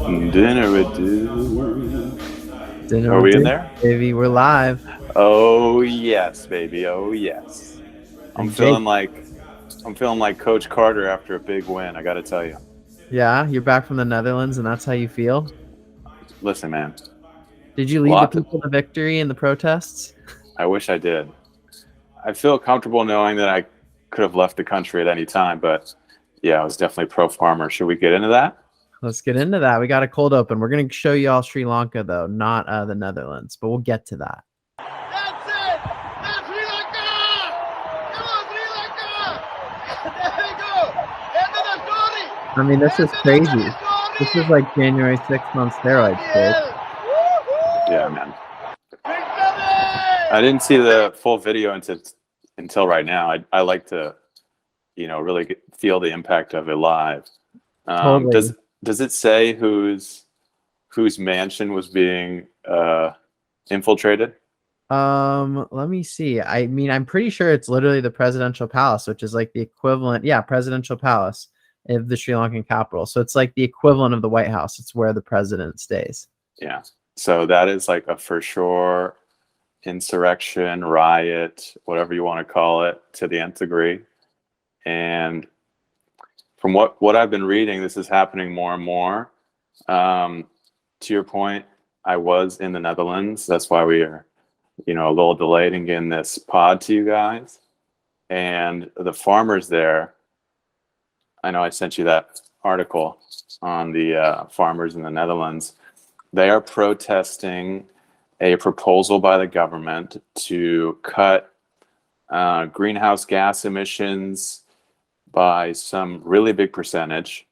Dinner with dude. Dinner Are with we in Dave, there? baby. We're live. Oh yes, baby. Oh yes. I'm And Jake, feeling like I'm feeling like Coach Carter after a big win. I got to tell you. yeah, you're back from the Netherlands, and that's how you feel. Listen, man. Did you lead the Lot. people to victory in the protests? I wish I did. I feel comfortable knowing that I could have left the country at any time, but yeah, I was definitely pro farmer. Should we get into that? Let's get into that. We got a cold open. We're gonna show you all Sri Lanka though, not the Netherlands, but we'll get to that. That's it! That's Sri Lanka! Come on, Sri Lanka! There we go! End of the story! I mean, this is End of the crazy. story! This is like January 6th on steroids, Bloody Jake. hell! Woohoo! Yeah, man. Victory! I didn't see the full video until right now. I like to, really feel the impact of it live. Totally. Does it say whose mansion was being infiltrated? Let me see. I mean, I'm pretty sure it's literally the presidential palace, which is like the equivalent, yeah, presidential palace of the Sri Lankan capital. So it's like the equivalent of the White House. It's where the president stays. Yeah. So that is like a for sure insurrection, riot, whatever you want to call it, to the nth degree. And from what I've been reading, this is happening more and more. To your point, I was in the Netherlands. That's why we are, a little delayed in getting this pod to you guys. And the farmers there, I know I sent you that article on the farmers in the Netherlands. They are protesting a proposal by the government to cut greenhouse gas emissions by some really big percentage.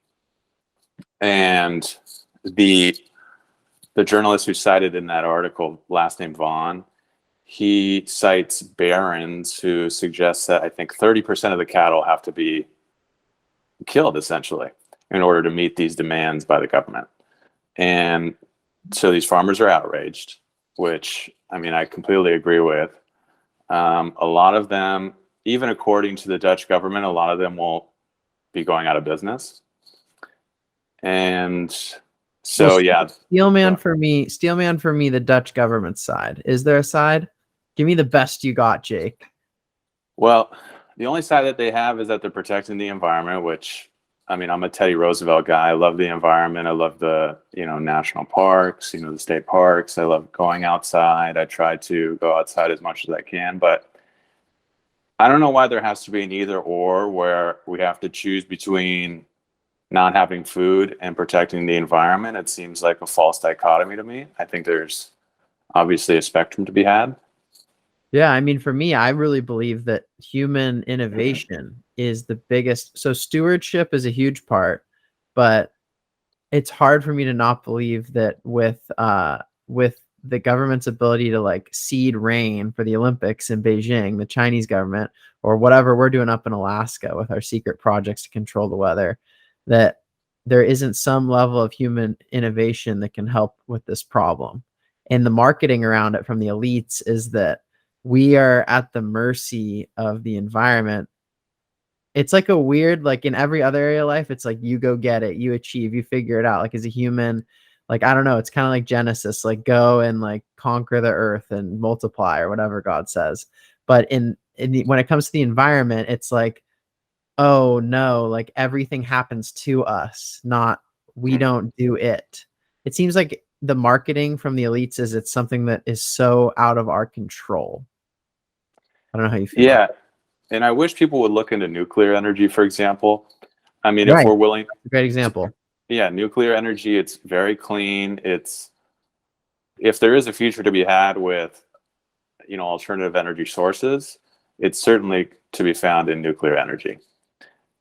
And the journalist who cited in that article, last name Vaughn, he cites barons who suggests that I think 30% of the cattle have to be killed essentially in order to meet these demands by the government. And so these farmers are outraged, which I mean, I completely agree with. A lot of them, even according to the Dutch government, a lot of them will be going out of business. And so, Well, yeah. Steelman for me, the Dutch government side. Is there a side? Give me the best you got, Jake. Well, the only side that they have is that they're protecting the environment, which, I mean, I'm a Teddy Roosevelt guy. I love the environment. I love the, national parks, the state parks. I love going outside. I try to go outside as much as I can, but I don't know why there has to be an either or where we have to choose between not having food and protecting the environment. It seems like a false dichotomy to me. I think there's obviously a spectrum to be had. Yeah, I mean, for me, I really believe that human innovation is the biggest. So stewardship is a huge part, but it's hard for me to not believe that with the government's ability to like seed rain for the Olympics in Beijing, the Chinese government, or whatever we're doing up in Alaska with our secret projects to control the weather, that there isn't some level of human innovation that can help with this problem. And the marketing around it from the elites is that we are at the mercy of the environment. It's like a weird, like in every other area of life, it's like you go get it, you achieve, you figure it out. Like as a human, like, I don't know, it's kind of like Genesis, like go and like conquer the earth and multiply or whatever God says. But when it comes to the environment, it's like, oh no, like everything happens to us, not we don't do it. It seems like the marketing from the elites is it's something that is so out of our control. I don't know how you feel. Yeah. And I wish people would look into nuclear energy, for example. I mean, Right. if we're willing. That's a great example. Yeah, nuclear energy, it's very clean. If there is a future to be had with, alternative energy sources, it's certainly to be found in nuclear energy.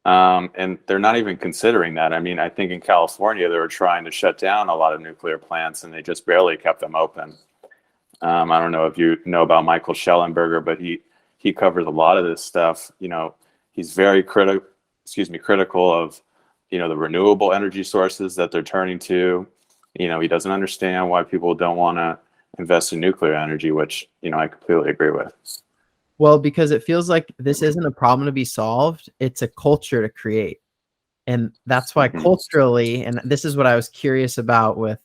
And they're not even considering that. I mean, I think in California, they were trying to shut down a lot of nuclear plants and they just barely kept them open. I don't know if you know about Michael Schellenberger, but he covers a lot of this stuff. He's very critical of, the renewable energy sources that they're turning to. He doesn't understand why people don't want to invest in nuclear energy, which, I completely agree with. Well, because it feels like this isn't a problem to be solved. It's a culture to create. And that's why culturally, and this is what I was curious about with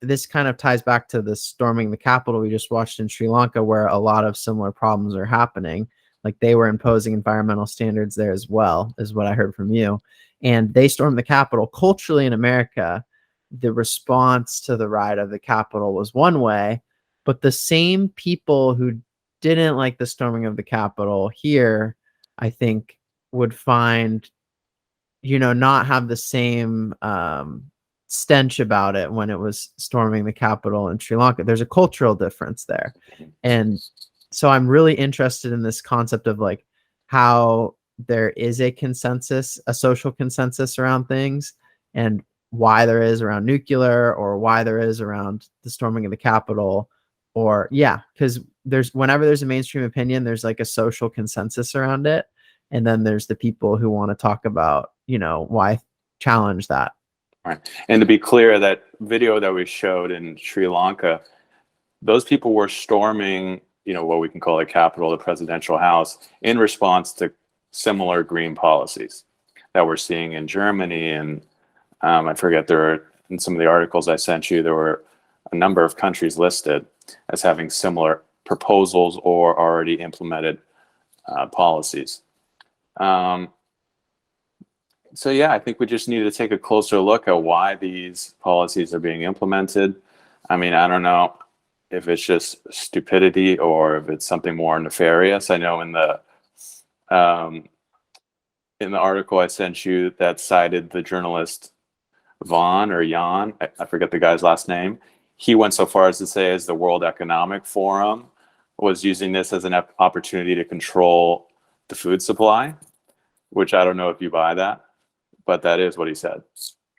this, kind of ties back to the storming the Capitol we just watched in Sri Lanka, where a lot of similar problems are happening. Like they were imposing environmental standards there as well, is what I heard from you. And they stormed the Capitol. Culturally in America, the response to the riot of the Capitol was one way, but the same people who didn't like the storming of the Capitol here, I think, would find, not have the same stench about it when it was storming the Capitol in Sri Lanka. There's a cultural difference there. And so I'm really interested in this concept of like how there is a consensus, a social consensus around things, and why there is around nuclear, or why there is around the storming of the Capitol, or because whenever there's a mainstream opinion, there's like a social consensus around it. And then there's the people who want to talk about, why challenge that. Right. And to be clear, that video that we showed in Sri Lanka, those people were storming, what we can call a Capitol, the presidential house, in response to similar green policies that we're seeing in Germany. And I forget, there are, in some of the articles I sent you, there were a number of countries listed as having similar proposals or already implemented policies. So I think we just need to take a closer look at why these policies are being implemented. I mean, I don't know if it's just stupidity or if it's something more nefarious. I know in the article I sent you that cited the journalist Jan, I forget the guy's last name. He went so far as to say as the World Economic Forum was using this as an opportunity to control the food supply, which I don't know if you buy that, but that is what he said.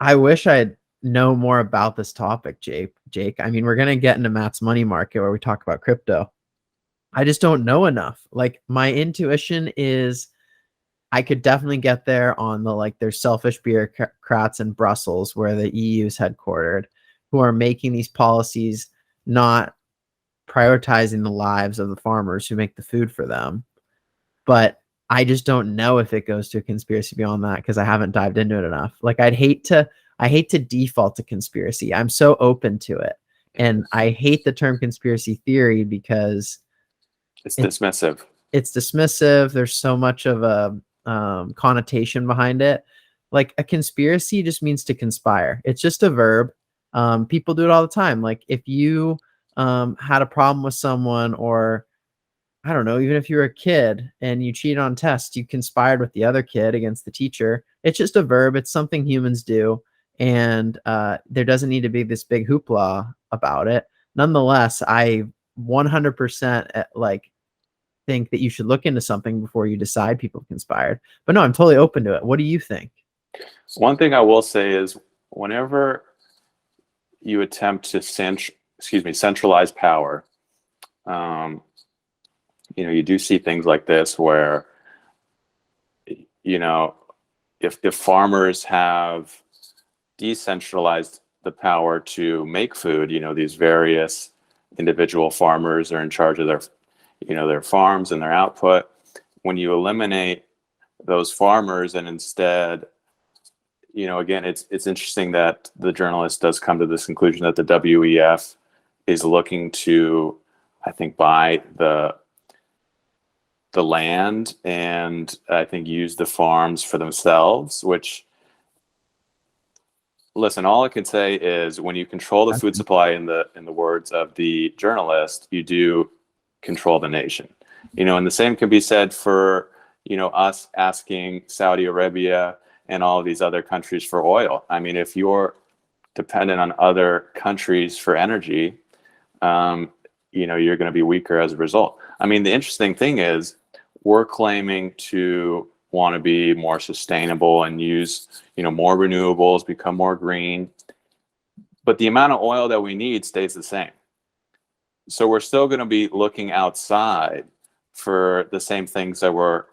I wish I'd know more about this topic, Jake. I mean, we're going to get into Matt's money market where we talk about crypto. I just don't know enough. Like, my intuition is I could definitely get there on the, like, there's selfish bureaucrats in Brussels where the EU is headquartered who are making these policies, not prioritizing the lives of the farmers who make the food for them. But I just don't know if it goes to a conspiracy beyond that because I haven't dived into it enough. Like, I hate to default to conspiracy. I'm so open to it. And I hate the term conspiracy theory because it's dismissive. It's dismissive. There's so much of a connotation behind it. Like, a conspiracy just means to conspire. It's just a verb. People do it all the time. Like, if you had a problem with someone, or I don't know, even if you were a kid and you cheated on tests, you conspired with the other kid against the teacher. It's just a verb. It's something humans do. And there doesn't need to be this big hoopla about it. Nonetheless, I 100% think that you should look into something before you decide people conspired. But no, I'm totally open to it. What do you think? One thing I will say is whenever you attempt to centralize power, you do see things like this where, if farmers have decentralized the power to make food, these various individual farmers are in charge of their farms and their output. When you eliminate those farmers and instead, again, it's interesting that the journalist does come to this conclusion that the WEF is looking to, I think, buy the land and I think use the farms for themselves, which, listen, all I can say is when you control the food supply, in the words of the journalist, you do control the nation. And the same can be said for, us asking Saudi Arabia and all of these other countries for oil. I mean, if you're dependent on other countries for energy, you're going to be weaker as a result. I mean, the interesting thing is we're claiming to want to be more sustainable and use, more renewables, become more green, but the amount of oil that we need stays the same. So we're still going to be looking outside for the same things that we're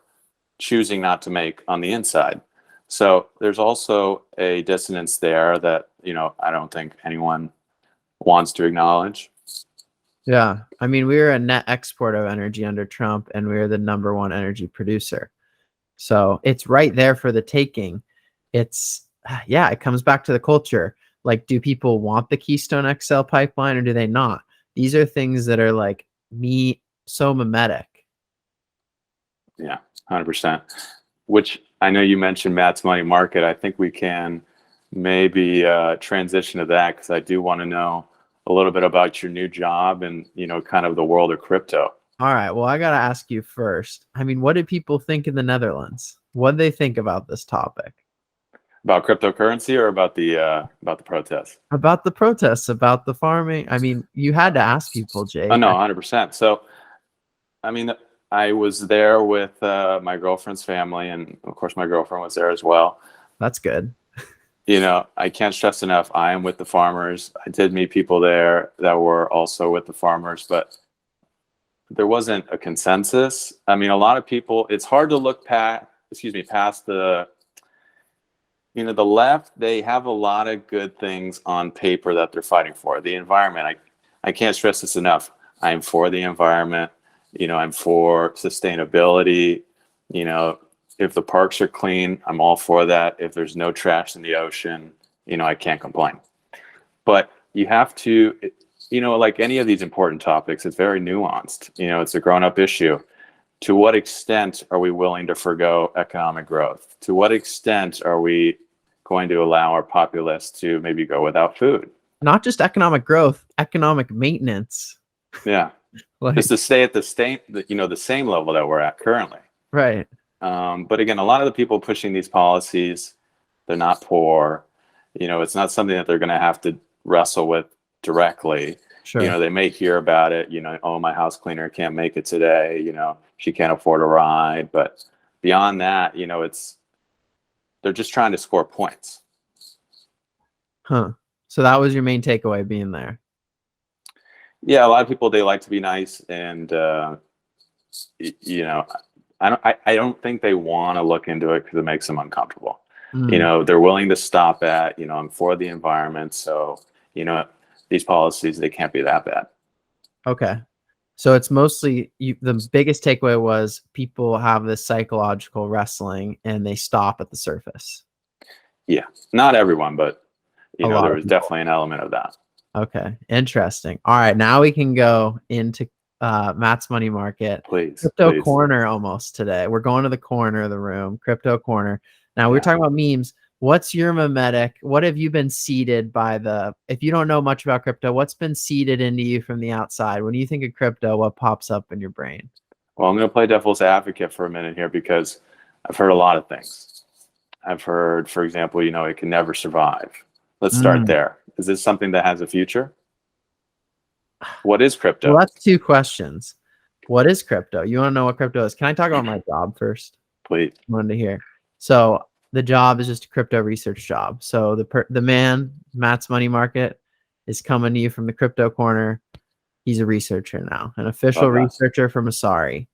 choosing not to make on the inside. So there's also a dissonance there that, I don't think anyone wants to acknowledge. Yeah. I mean, we were a net exporter of energy under Trump, and we were the #1 energy producer. So it's right there for the taking. it's yeah, it comes back to the culture. Like, do people want the Keystone XL pipeline or do they not? These are things that are like so mimetic. Yeah, 100%. Which I know you mentioned Matt's money market. I think we can maybe transition to that, because I do want to know a little bit about your new job and, kind of the world of crypto. All right. Well, I got to ask you first. I mean, what did people think in the Netherlands? What did they think about this topic? About cryptocurrency or about the protests? About the protests, about the farming. I mean, you had to ask people, Jake. Oh, no, 100%. So, I mean, I was there with my girlfriend's family, and of course my girlfriend was there as well. That's good. I can't stress enough, I am with the farmers. I did meet people there that were also with the farmers, but there wasn't a consensus. I mean, a lot of people, it's hard to look past the, the left. They have a lot of good things on paper that they're fighting for. The environment, I can't stress this enough. I'm for the environment. I'm for sustainability. If the parks are clean, I'm all for that. If there's no trash in the ocean, I can't complain. But you have to, like any of these important topics, it's very nuanced. It's a grown-up issue. To what extent are we willing to forgo economic growth? To what extent are we going to allow our populace to maybe go without food? Not just economic growth, economic maintenance. Yeah. Just to stay at the same level that we're at currently. Right. But again, a lot of the people pushing these policies, they're not poor. It's not something that they're going to have to wrestle with directly. Sure. They may hear about it, oh, my house cleaner can't make it today, she can't afford a ride. But beyond that, they're just trying to score points. Huh. So that was your main takeaway being there. Yeah, a lot of people, they like to be nice, and I don't think they want to look into it because it makes them uncomfortable. They're willing to stop at, I'm for the environment, so these policies, they can't be that bad. Okay. So it's mostly the biggest takeaway was people have this psychological wrestling and they stop at the surface. Yeah, not everyone, but there was people. definitely an element of that. Okay, interesting. All right, now we can go into Matt's money market. Please. Crypto corner almost today. We're going to the corner of the room, crypto corner. Now we're talking about memes. What's your mimetic? What have you been seeded by if you don't know much about crypto, what's been seeded into you from the outside? When you think of crypto, what pops up in your brain? Well, I'm going to play devil's advocate for a minute here, because I've heard a lot of things. I've heard, for example, it can never survive. Let's start there. Is this something that has a future? What is crypto? Well, that's two questions. What is crypto? You want to know what crypto is? Can I talk about my job first? Please. I wanted to hear. So the job is just a crypto research job. So the man, Matt's money market, is coming to you from the crypto corner. He's a researcher now, an official researcher from Asari.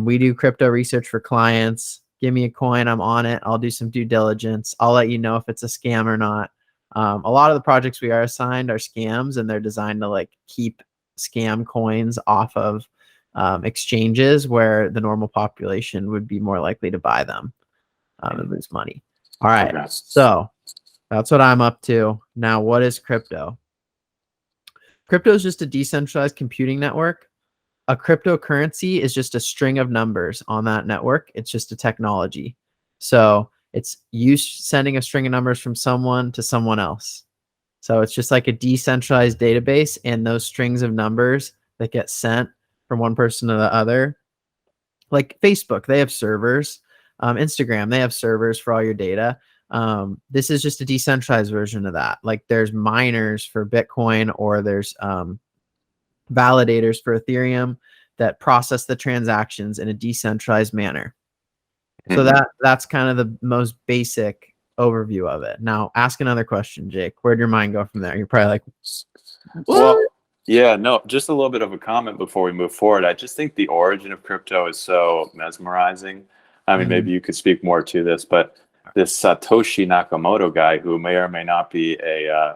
We do crypto research for clients. Give me a coin, I'm on it. I'll do some due diligence. I'll let you know if it's a scam or not. A lot of the projects we are assigned are scams, and they're designed to keep scam coins off of exchanges where the normal population would be more likely to buy them and lose money. All right. Okay. So that's what I'm up to. Now, what is crypto? Crypto is just a decentralized computing network. A cryptocurrency is just a string of numbers on that network. It's just a technology. So it's you sending a string of numbers from someone to someone else. So it's just like a decentralized database, and those strings of numbers that get sent from one person to the other. Like Facebook, they have servers. Instagram, they have servers for all your data. This is just a decentralized version of that. Like there's miners for Bitcoin, or there's validators for Ethereum that process the transactions in a decentralized manner. So that's kind of the most basic overview of it. Now, ask another question, Jake. Where'd your mind go from there? You're probably like, what? Well, yeah, no, just a little bit of a comment before we move forward. I just think the origin of crypto is so mesmerizing. I mean, maybe you could speak more to this, but this Satoshi Nakamoto guy, who may or may not be a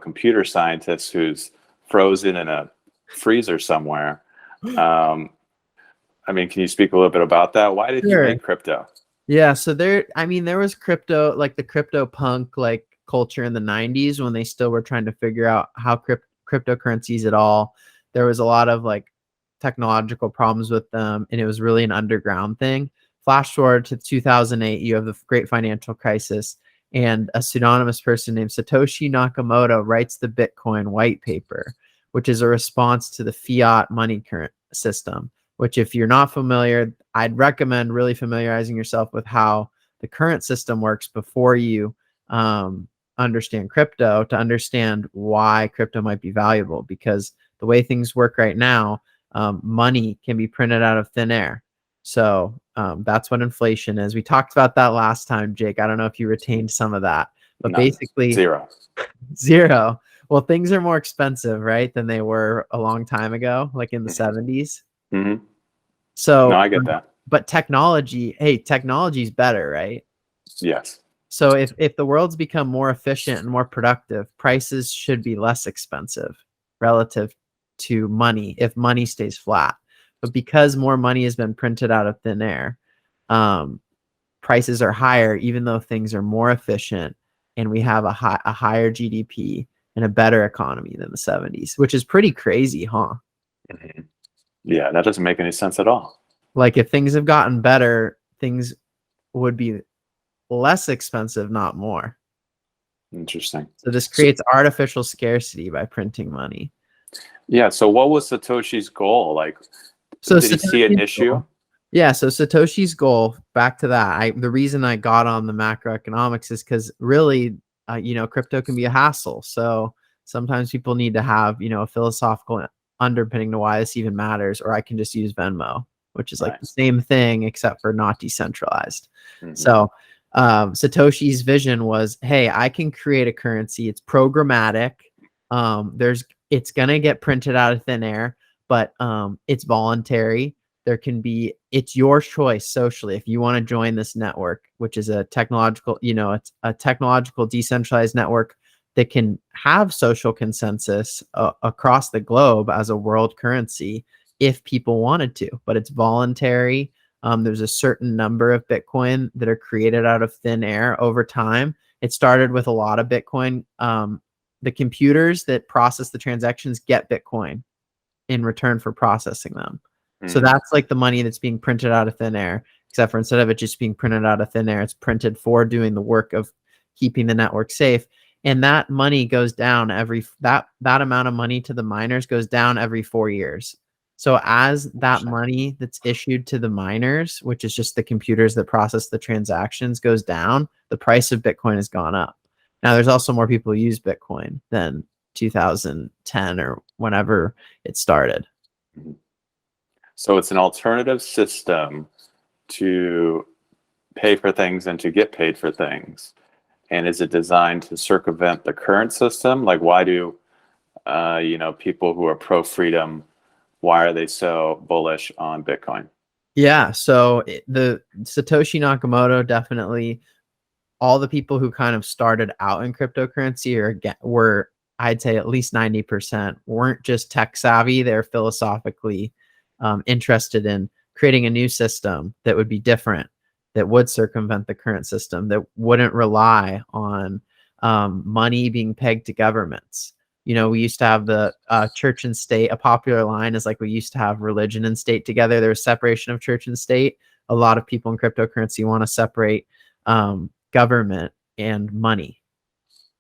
computer scientist who's frozen in a freezer somewhere. I mean, can you speak a little bit about that? Why did he make crypto? Yeah, so there was crypto, like the crypto punk like culture in the 90s when they still were trying to figure out how cryptocurrencies at all. There was a lot of like technological problems with them, and it was really an underground thing. Flash forward to 2008, you have the great financial crisis, and a pseudonymous person named Satoshi Nakamoto writes the Bitcoin white paper, which is a response to the fiat money current system, which if you're not familiar, I'd recommend really familiarizing yourself with how the current system works before you understand crypto, to understand why crypto might be valuable. Because the way things work right now, money can be printed out of thin air. So that's what inflation is. We talked about that last time, Jake. I don't know if you retained some of that, but None. basically zero. Well, things are more expensive, right, than they were a long time ago, like in the 70s. Mm-hmm. So, No, I get that. But technology is better, right? Yes. So if the world's become more efficient and more productive, prices should be less expensive relative to money if money stays flat. But because more money has been printed out of thin air, prices are higher, even though things are more efficient, and we have a higher GDP and a better economy than the 70s, which is pretty crazy, huh? Mm-hmm. Yeah, that doesn't make any sense at all. Like if things have gotten better, things would be less expensive, not more. Interesting. So this creates artificial scarcity by printing money. Yeah. So what was Satoshi's goal? Like, So did he see an issue? Yeah. So Satoshi's goal, back to that. The reason I got on the macroeconomics is because really, crypto can be a hassle. So sometimes people need to have, a philosophical underpinning to why this even matters, or I can just use Venmo, which is like the same thing, except for not decentralized. Mm-hmm. So Satoshi's vision was, hey, I can create a currency. It's programmatic. It's going to get printed out of thin air, but it's voluntary. It's your choice socially. If you want to join this network, which is a technological, it's a technological decentralized network that can have social consensus across the globe as a world currency if people wanted to, but it's voluntary. There's a certain number of Bitcoin that are created out of thin air over time. It started with a lot of Bitcoin. The computers that process the transactions get Bitcoin in return for processing them. So that's like the money that's being printed out of thin air, except for instead of it just being printed out of thin air, it's printed for doing the work of keeping the network safe. And that money goes down that amount of money to the miners goes down every 4 years. So as that money that's issued to the miners, which is just the computers that process the transactions, goes down, the price of Bitcoin has gone up. Now there's also more people who use Bitcoin than 2010 or whenever it started. So it's an alternative system to pay for things and to get paid for things. And is it designed to circumvent the current system? Like, why do, people who are pro-freedom, why are they so bullish on Bitcoin? Yeah, so the Satoshi Nakamoto, definitely all the people who kind of started out in cryptocurrency were, I'd say at least 90%, weren't just tech savvy. They're philosophically interested in creating a new system that would be different, that would circumvent the current system, that wouldn't rely on money being pegged to governments. We used to have the church and state. A popular line is like, we used to have religion and state together. There's separation of church and state. A lot of people in cryptocurrency want to separate government and money,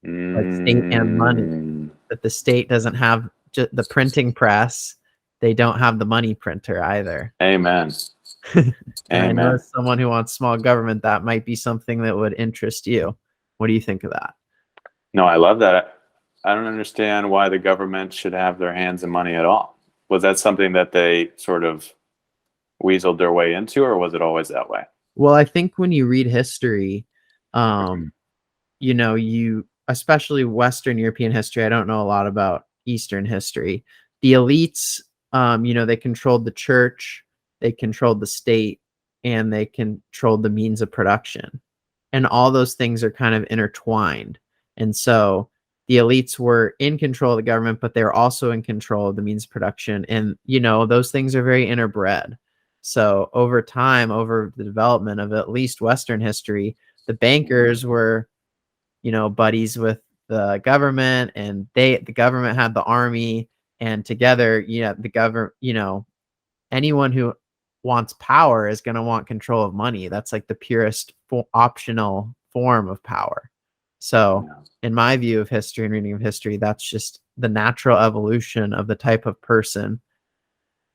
like state and money. But the state doesn't have the printing press. They don't have the money printer either. Amen. And Amen. I know as someone who wants small government, that might be something that would interest you. What do you think of that? No, I love that. I don't understand why the government should have their hands in money at all. Was that something that they sort of weaseled their way into, or was it always that way? Well, I think when you read history, especially Western European history, I don't know a lot about Eastern history. The elites, they controlled the church, they controlled the state, and they controlled the means of production. And all those things are kind of intertwined. And so the elites were in control of the government, but they were also in control of the means of production. And, those things are very interbred. So over time, over the development of at least Western history, the bankers were, buddies with the government, and the government had the army, and together, the government, anyone who wants power is going to want control of money. That's like the purest optional form of power. So in my view of history and reading of history, that's just the natural evolution of the type of person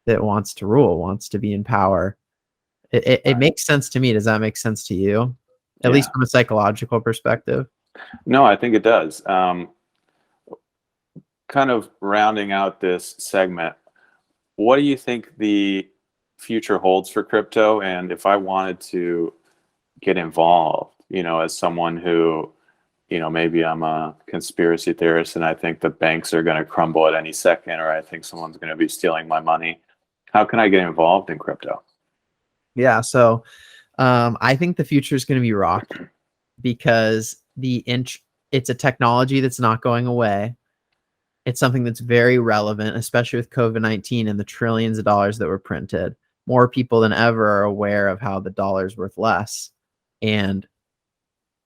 that wants to rule, wants to be in power. It makes sense to me. Does that make sense to you? At least from a psychological perspective? No, I think it does. Kind of rounding out this segment, what do you think the future holds for crypto? And if I wanted to get involved, as someone who, maybe I'm a conspiracy theorist and I think the banks are going to crumble at any second, or I think someone's going to be stealing my money, how can I get involved in crypto? Yeah, so I think the future is going to be rocky, because it's a technology that's not going away. It's something that's very relevant, especially with COVID-19 and the trillions of dollars that were printed. More people than ever are aware of how the dollar is worth less. And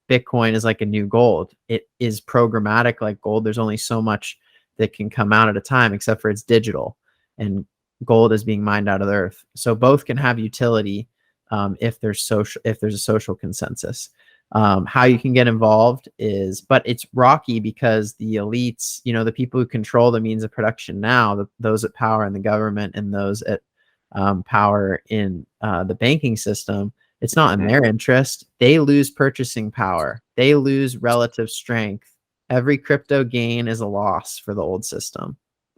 Bitcoin is like a new gold. It is programmatic like gold. There's only so much that can come out at a time, except for it's digital, and gold is being mined out of the earth. So both can have utility if there's a social consensus. How you can get involved but it's rocky, because the elites, the people who control the means of production now, those at power in the government and those at power in the banking system, it's not in their interest. They lose purchasing power. They lose relative strength. Every crypto gain is a loss for the old system.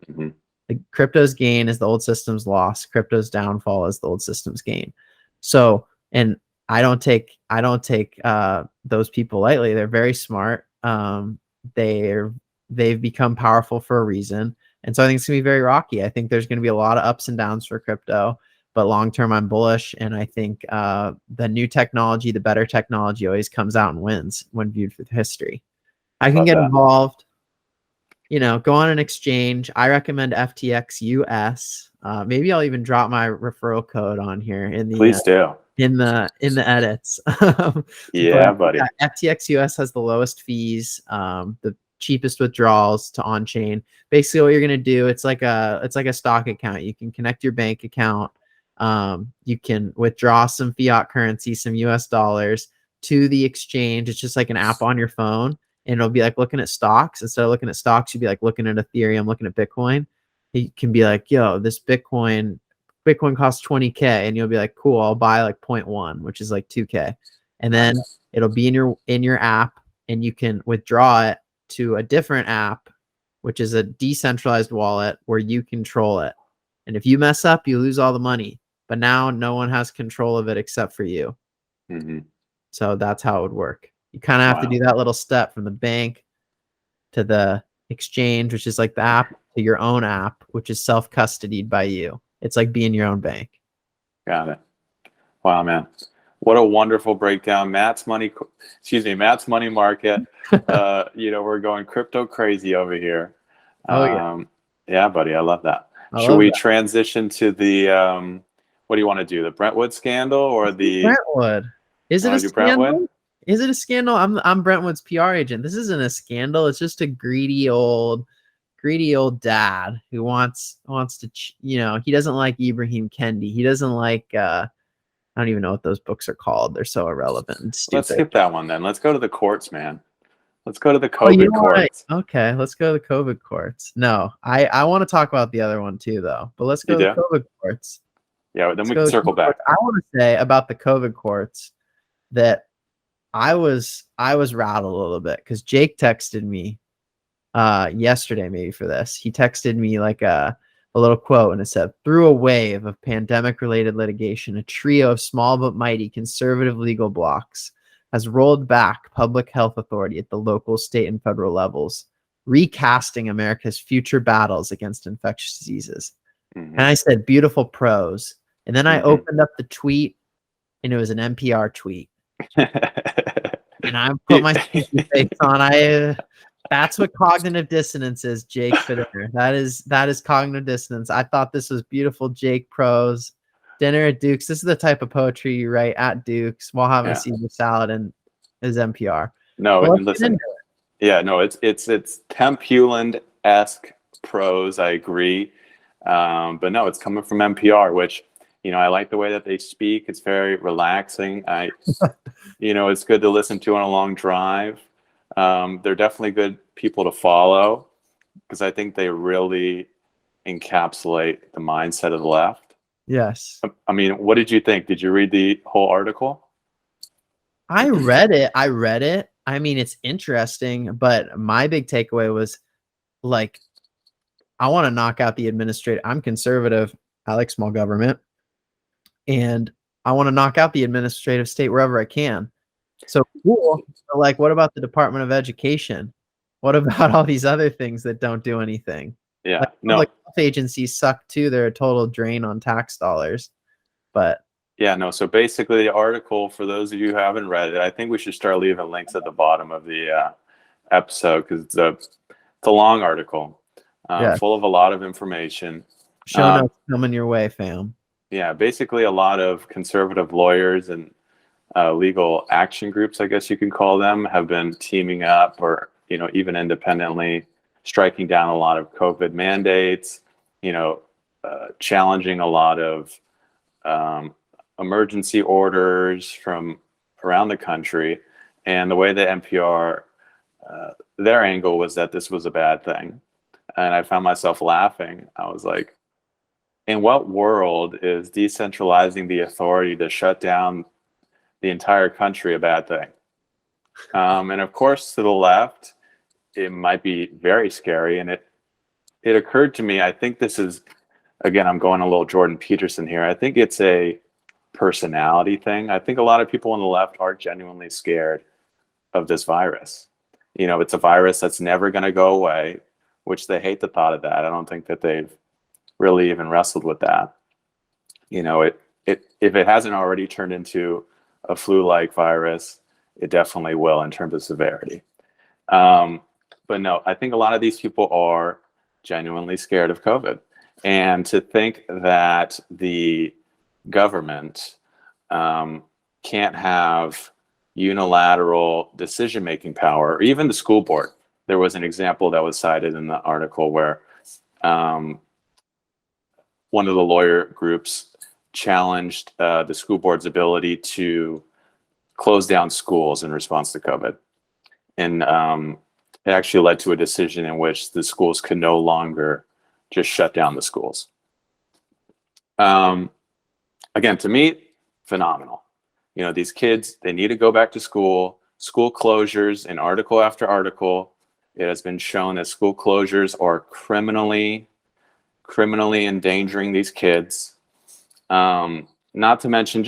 Mm-hmm. The crypto's gain is the old system's loss. Crypto's downfall is the old system's gain. So, and I don't take those people lightly. They're very smart. They've become powerful for a reason. And so I think it's going to be very rocky. I think there's going to be a lot of ups and downs for crypto, but long-term I'm bullish. And I think the new technology, the better technology always comes out and wins when viewed with history. I can get involved, go on an exchange. I recommend FTX US. Maybe I'll even drop my referral code on here in the Please do. In the edits. Yeah, buddy. FTX US has the lowest fees, the cheapest withdrawals to on-chain. Basically what you're going to do, it's like a stock account. You can connect your bank account. You can withdraw some fiat currency, some US dollars to the exchange. It's just like an app on your phone, and it'll be like looking at stocks. Instead of looking at stocks, you'd be like looking at Ethereum, looking at Bitcoin. You can be like, yo, this Bitcoin costs 20K, and you'll be like, cool, I'll buy like 0.1, which is like 2K. And then it'll be in your app, and you can withdraw it to a different app, which is a decentralized wallet where you control it. And if you mess up, you lose all the money. But now no one has control of it except for you. Mm-hmm. So that's how it would work. You kind of have to do that little step from the bank to the exchange, which is like the app, to your own app, which is self-custodied by you. It's like being your own bank. Got it. Wow, man. What a wonderful breakdown. Matt's money market. We're going crypto crazy over here. Yeah, buddy. I love that. Should we transition to the, what do you want to do? The Brentwood scandal or the Brentwood? Is it a scandal? Is it a scandal? I'm Brentwood's PR agent. This isn't a scandal. It's just a greedy old dad who wants to, he doesn't like Ibrahim Kendi. He doesn't like, I don't even know what those books are called. They're so irrelevant and stupid. Let's skip that one then. Let's go to the courts, man. Let's go to the COVID courts. Okay, let's go to the COVID courts. No, I want to talk about the other one too, though. But let's go to the COVID courts. Yeah, then we can circle back. I want to say about the COVID courts that I was rattled a little bit, because Jake texted me yesterday, maybe for this. He texted me like a little quote, and it said, "Through a wave of pandemic-related litigation, a trio of small but mighty conservative legal blocks has rolled back public health authority at the local, state, and federal levels, recasting America's future battles against infectious diseases." Mm-hmm. And I said, beautiful prose. And then I opened up the tweet, and it was an NPR tweet. And I put my face on. That's what cognitive dissonance is, Jake Federer. That is cognitive dissonance. I thought this was beautiful Jake prose dinner at Duke's. This is the type of poetry you write at Duke's while having Yeah. a Caesar salad and is NPR. No, Well, and let's get listen, into yeah, no, it's Temp Hughland-esque prose. I agree, but no, it's coming from NPR, which I like the way that they speak. It's very relaxing. It's good to listen to on a long drive. They're definitely good people to follow because I think they really encapsulate the mindset of the left. Yes. I mean, what did you think? Did you read the whole article? I read it. I mean, it's interesting, but my big takeaway was like, I want to knock out the administrative. I'm conservative. I like small government. And I want to knock out the administrative state wherever I can. So cool. So like, what about the Department of Education? What about all these other things that don't do anything? Yeah, Like, no, public health agencies suck too. They're a total drain on tax dollars. But yeah, no. So basically, the article, for those of you who haven't read it, I think we should start leaving links at the bottom of the episode because it's a long article, Yeah. full of a lot of information. show notes coming your way, fam. Yeah, basically a lot of conservative lawyers and legal action groups, I guess you can call them, have been teaming up or, even independently striking down a lot of COVID mandates, challenging a lot of emergency orders from around the country. And the way that NPR, their angle was that this was a bad thing. And I found myself laughing. I was like, in what world is decentralizing the authority to shut down the entire country a bad thing? And of course, to the left, it might be very scary. And it occurred to me, I think this is, again, I'm going a little Jordan Peterson here. I think it's a personality thing. I think a lot of people on the left are genuinely scared of this virus. It's a virus that's never going to go away, which they hate the thought of that. I don't think that they've really even wrestled with that. If it hasn't already turned into a flu-like virus, it definitely will in terms of severity. But no, I think a lot of these people are genuinely scared of COVID. And to think that the government can't have unilateral decision-making power, or even the school board. There was an example that was cited in the article where one of the lawyer groups challenged the school board's ability to close down schools in response to COVID. And it actually led to a decision in which the schools could no longer just shut down the schools. Again, to me, phenomenal. These kids, they need to go back to school. School closures, in article after article, it has been shown that school closures are criminally endangering these kids. Not to mention,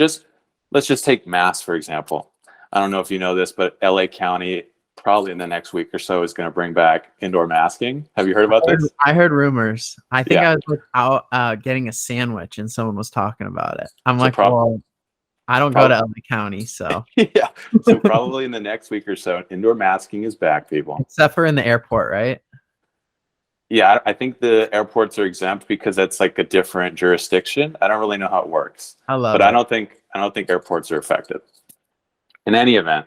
let's just take masks, for example. I don't know if you know this, but LA County probably in the next week or so is going to bring back indoor masking. Have you heard about this? I heard rumors. I think Yeah. I was out getting a sandwich and someone was talking about it. I'm So like, well, I don't go to LA County, so. Yeah. So probably in the next week or so, indoor masking is back, people. Except for in the airport, right? Yeah, I think the airports are exempt because that's like a different jurisdiction. I don't really know how it works, I don't think airports are effective. In any event,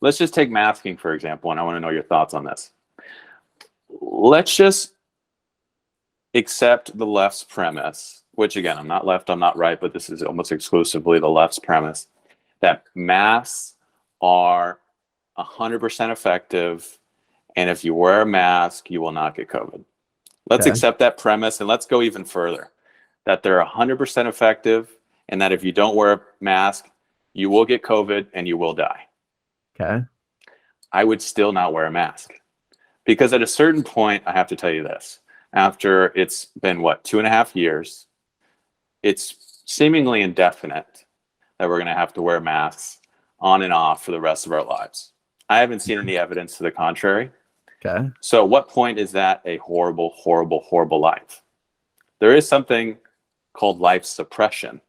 let's just take masking, for example, and I want to know your thoughts on this. Let's just accept the left's premise, which again, I'm not left, I'm not right, but this is almost exclusively the left's premise, that masks are 100% effective, and if you wear a mask, you will not get COVID. Let's accept that premise, and let's go even further, that they're 100% effective, and that if you don't wear a mask, you will get COVID and you will die. Okay. I would still not wear a mask. Because at a certain point, I have to tell you this, after it's been, 2.5 years, it's seemingly indefinite that we're going to have to wear masks on and off for the rest of our lives. I haven't seen any evidence to the contrary. Okay. So at what point is that a horrible, horrible, horrible life? There is something called life suppression.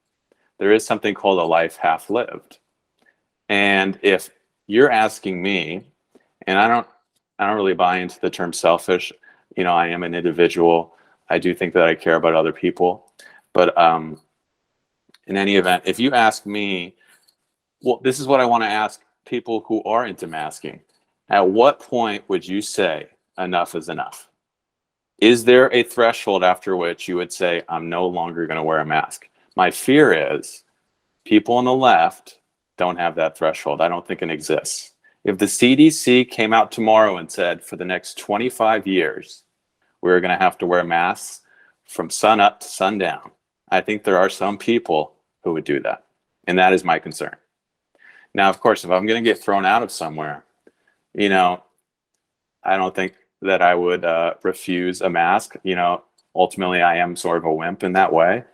There is something called a life half lived. And if you're asking me, and I don't really buy into the term selfish, I am an individual. I do think that I care about other people. But in any event, if you ask me, well, this is what I want to ask people who are into masking. At what point would you say enough is enough? Is there a threshold after which you would say, I'm no longer going to wear a mask? My fear is people on the left don't have that threshold. I don't think it exists. If the CDC came out tomorrow and said, for the next 25 years, we're going to have to wear masks from sun up to sundown, I think there are some people who would do that. And that is my concern. Now, of course, if I'm going to get thrown out of somewhere, you know, I don't think that I would refuse a mask. You know, ultimately, I am sort of a wimp in that way.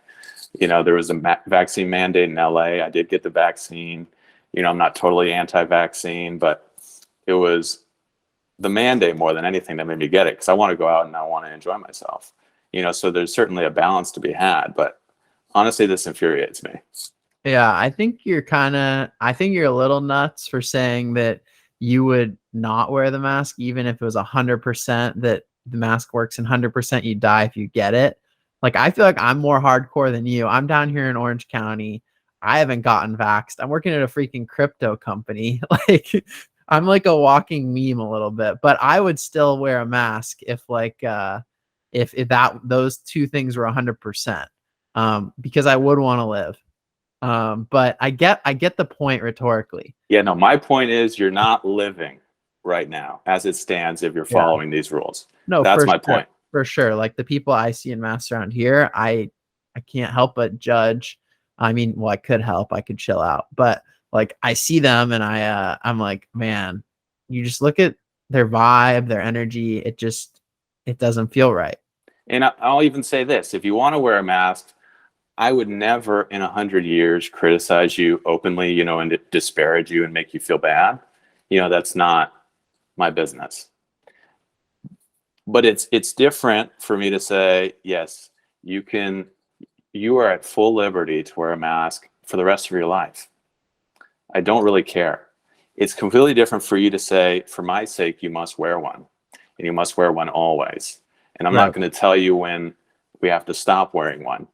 You know, there was a vaccine mandate in LA. I did get the vaccine. You know, I'm not totally anti-vaccine, but it was the mandate more than anything that made me get it, because I want to go out and I want to enjoy myself. You know, so there's certainly a balance to be had, but honestly, this infuriates me. Yeah, I think you're a little nuts for saying that you would not wear the mask, even if it was 100% that the mask works and 100% you die if you get it. Like, I feel like I'm more hardcore than you. I'm down here in Orange County. I haven't gotten vaxxed. I'm working at a freaking crypto company. Like, I'm like a walking meme a little bit, but I would still wear a mask if those two things were 100%, because I would want to live. But I get the point rhetorically. Yeah, no, my point is you're not living right now as it stands if you're following these rules. No, that's my point. For sure. Like, the people I see in masks around here, I can't help but judge. I mean, well, I could help. I could chill out. But like, I see them and I'm like, man, you just look at their vibe, their energy. It doesn't feel right. And I'll even say this. If you want to wear a mask, I would never in 100 years criticize you openly, you know, and disparage you and make you feel bad. You know, that's not my business. But it's different for me to say, yes, you are at full liberty to wear a mask for the rest of your life. I don't really care. It's completely different for you to say, for my sake, you must wear one, and you must wear one always. And I'm not going to tell you when we have to stop wearing one.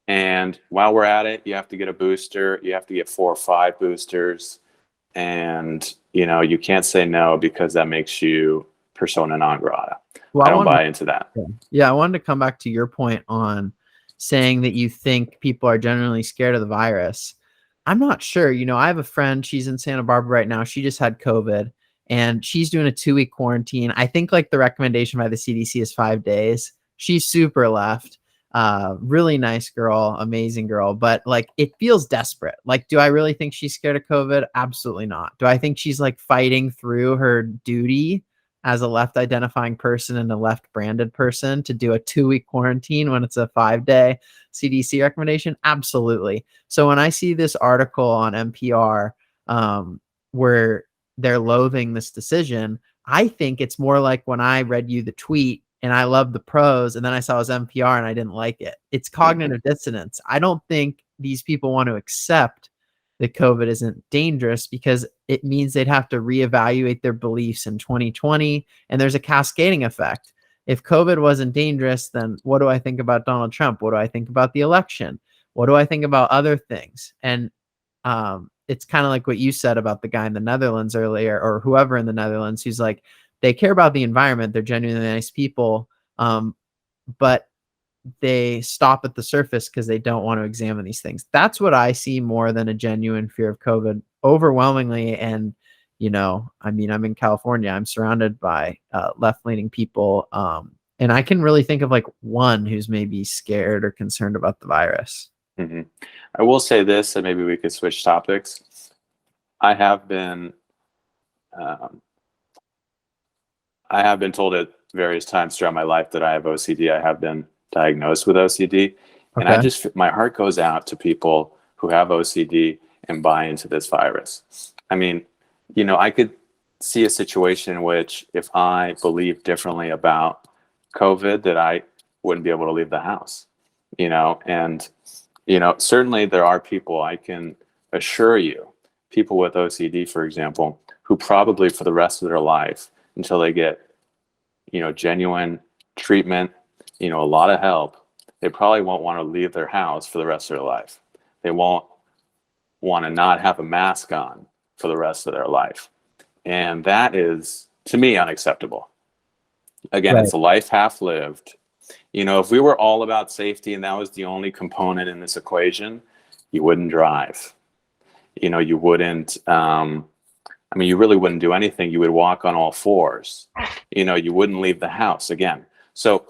And while we're at it, you have to get a booster. You have to get 4 or 5 boosters. And, you know, you can't say no, because that makes you persona non grata. Well, I don't buy into that. Yeah, I wanted to come back to your point on saying that you think people are generally scared of the virus. I'm not sure. You know, I have a friend, she's in Santa Barbara right now. She just had COVID and she's doing a 2-week quarantine. I think like the recommendation by the CDC is 5 days. She's super left. Really nice girl, amazing girl, but like, it feels desperate. Like, do I really think she's scared of COVID? Absolutely not. Do I think she's like fighting through her duty as a left identifying person and a left branded person to do a 2-week quarantine when it's a 5-day CDC recommendation? Absolutely. So when I see this article on NPR, where they're loathing this decision, I think it's more like when I read you the tweet and I loved the pros, and then I saw his NPR and I didn't like it. It's cognitive dissonance. I don't think these people want to accept that COVID isn't dangerous, because it means they'd have to reevaluate their beliefs in 2020. And there's a cascading effect. If COVID wasn't dangerous, then what do I think about Donald Trump? What do I think about the election? What do I think about other things? And it's kind of like what you said about the guy in the Netherlands earlier, or whoever in the Netherlands, who's like, they care about the environment. They're genuinely nice people. But they stop at the surface because they don't want to examine these things. That's what I see more than a genuine fear of COVID overwhelmingly. And, you know, I mean, I'm in California. I'm surrounded by left-leaning people. And I can really think of like one who's maybe scared or concerned about the virus. Mm-hmm. I will say this, and maybe we could switch topics. I have been told at various times throughout my life that I have OCD. I have been diagnosed with OCD. And my heart goes out to people who have OCD and buy into this virus. I mean, you know, I could see a situation in which if I believed differently about COVID, that I wouldn't be able to leave the house, you know, and, you know, certainly there are people, I can assure you, people with OCD, for example, who probably for the rest of their life, until they get, you know, genuine treatment, you know, a lot of help, they probably won't want to leave their house for the rest of their life. They won't want to not have a mask on for the rest of their life. And that is, to me, unacceptable. Again, Right. it's a life half lived. If we were all about safety and that was the only component in this equation, you wouldn't drive. You wouldn't, you really wouldn't do anything. You would walk on all fours. You wouldn't leave the house again. So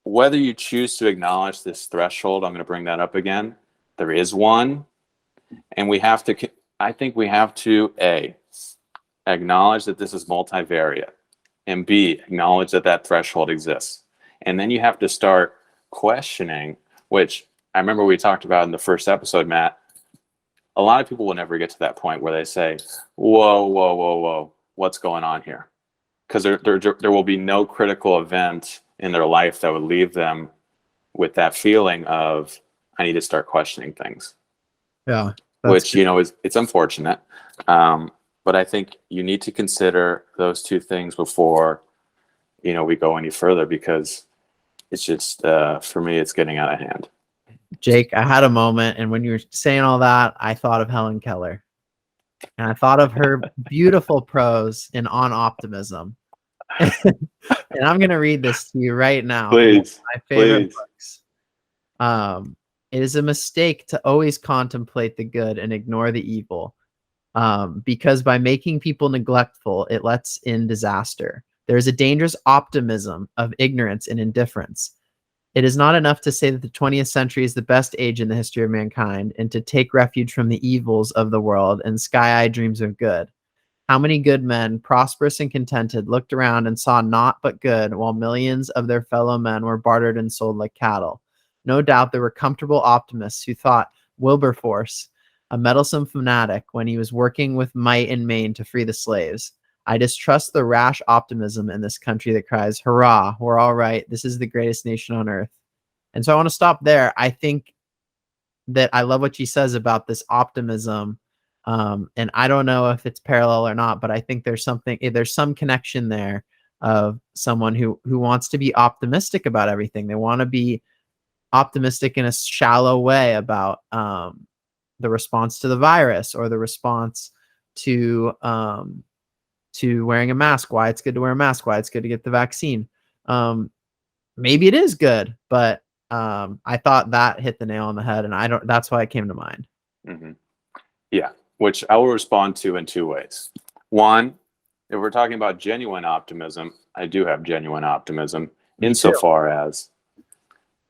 whether you choose to acknowledge this threshold, I'm going to bring that up again. There is one. And I think we have to, A, acknowledge that this is multivariate, and B, acknowledge that threshold exists. And then you have to start questioning, which I remember we talked about in the first episode, Matt. A lot of people will never get to that point where they say, whoa, what's going on here? Because there will be no critical event in their life that would leave them with that feeling of, I need to start questioning things. Yeah. Which, it's unfortunate. But I think you need to consider those two things before, we go any further, because it's just, for me, it's getting out of hand. Jake, I had a moment, and when you were saying all that, I thought of Helen Keller. And I thought of her beautiful prose in On Optimism. And I'm going to read this to you right now. Please. My favorite please. books. It is a mistake to always contemplate the good and ignore the evil, because by making people neglectful, it lets in disaster. There is a dangerous optimism of ignorance and indifference. It is not enough to say that the 20th century is the best age in the history of mankind and to take refuge from the evils of the world and sky-high dreams of good. How many good men, prosperous and contented, looked around and saw naught but good, while millions of their fellow men were bartered and sold like cattle? No doubt there were comfortable optimists who thought Wilberforce a meddlesome fanatic when he was working with might and main to free the slaves. I distrust the rash optimism in this country that cries, hurrah, we're all right. This is the greatest nation on earth. And so I want to stop there. I think that I love what she says about this optimism. And I don't know if it's parallel or not, but I think there's some connection there of someone who wants to be optimistic about everything. They want to be optimistic in a shallow way about the response to the virus, or the response to wearing a mask, why it's good to wear a mask, why it's good to get the vaccine. Maybe it is good, but I thought that hit the nail on the head, and that's why it came to mind. Mm-hmm. Yeah, which I will respond to in two ways. One, if we're talking about genuine optimism, I do have genuine optimism insofar as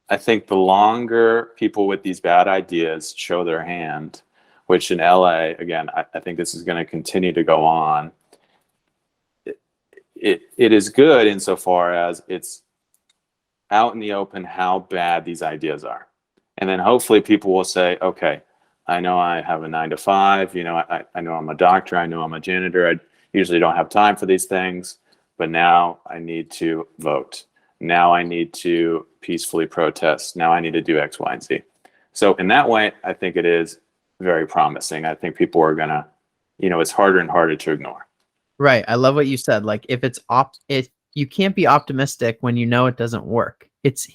I think the longer people with these bad ideas show their hand, which in LA, again, I think this is going to continue to go on. It is good insofar as it's out in the open how bad these ideas are. And then hopefully people will say, okay, I know I have a 9 to 5, I know I'm a doctor, I know I'm a janitor, I usually don't have time for these things, but now I need to vote. Now I need to peacefully protest. Now I need to do X, Y, and Z. So in that way, I think it is very promising. I think people are gonna, it's harder and harder to ignore. Right. I love what you said. Like, if you can't be optimistic when you know it doesn't work. It's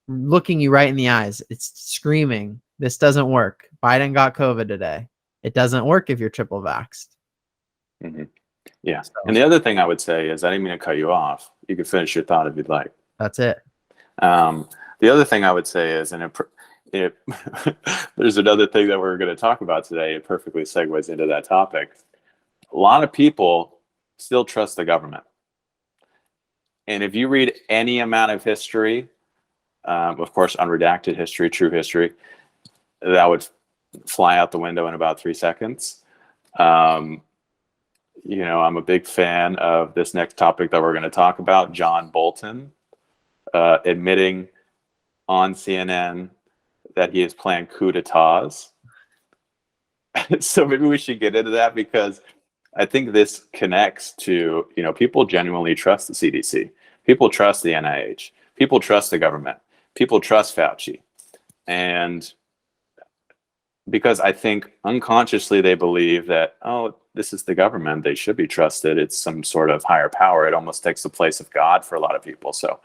looking you right in the eyes. It's screaming, this doesn't work. Biden got COVID today. It doesn't work if you're triple vaxxed. Mm-hmm. Yeah. So, and the other thing I would say is, I didn't mean to cut you off. You can finish your thought if you'd like. That's it. The other thing I would say is, and there's another thing that we're going to talk about today. It perfectly segues into that topic. A lot of people still trust the government. And if you read any amount of history, of course, unredacted history, true history, that would fly out the window in about 3 seconds. I'm a big fan of this next topic that we're going to talk about, John Bolton, admitting on CNN that he has planned coup d'etats. So maybe we should get into that, because I think this connects to, people genuinely trust the CDC. People trust the NIH. People trust the government. People trust Fauci. And because I think unconsciously they believe that, oh, this is the government, they should be trusted. It's some sort of higher power. It almost takes the place of God for a lot of people. So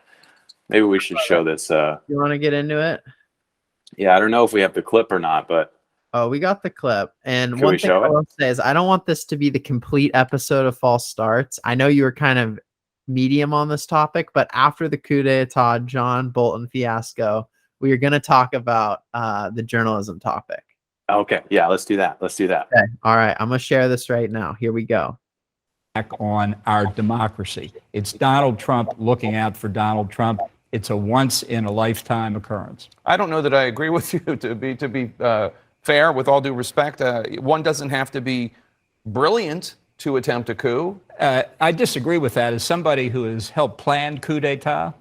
maybe we should show this. You want to get into it? Yeah, I don't know if we have the clip or not, but Oh, we got the clip. And Can one we thing show I it? will say is I don't want this to be the complete episode of False Starts. I know you were kind of medium on this topic, but after the coup d'etat, John Bolton fiasco, we are going to talk about the journalism topic. okay, yeah, let's do that. Let's do that. Okay. All right. I'm going to share this right now. Here we go. On our democracy. It's Donald Trump looking out for Donald Trump. It's a once in a lifetime occurrence. I don't know that I agree with you. To be fair, with all due respect, one doesn't have to be brilliant to attempt a coup. I disagree with that. As somebody who has helped plan coup d'état,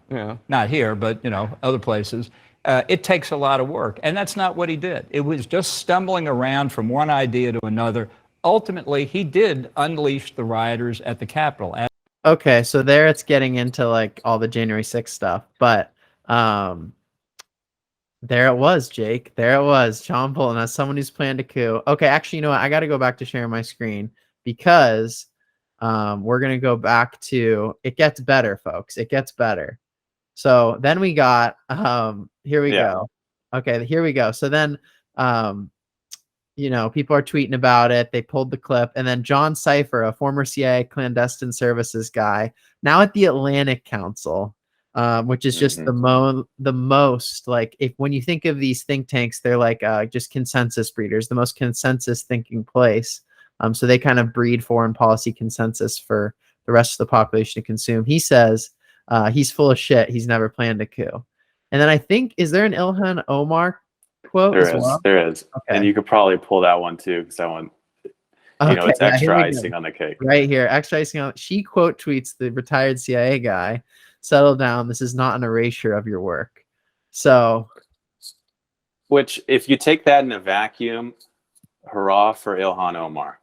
not here, but other places, it takes a lot of work, and that's not what he did. It was just stumbling around from one idea to another. Ultimately, he did unleash the rioters at the Capitol. Okay, so there it's getting into like all the January 6th stuff, but there it was, Jake. There it was, John Bolton as someone who's planned a coup. Okay, actually, you know what? I got to go back to sharing my screen because we're going to go back to, it gets better, folks. It gets better. So then we got, here we go. Okay, here we go. So then, people are tweeting about it. They pulled the clip. And then John Sipher, a former CIA clandestine services guy, now at the Atlantic Council, which is just the most like, if when you think of these think tanks, they're like just consensus breeders, the most consensus thinking place. So they kind of breed foreign policy consensus for the rest of the population to consume. He says he's full of shit. He's never planned a coup. And then I think, is there an Ilhan Omar quote? There is. Okay. And you could probably pull that one too, because that one, it's extra icing on the cake. Right here, extra icing on. She quote tweets the retired CIA guy, "Settle down. This is not an erasure of your work." So, which, if you take that in a vacuum, hurrah for Ilhan Omar.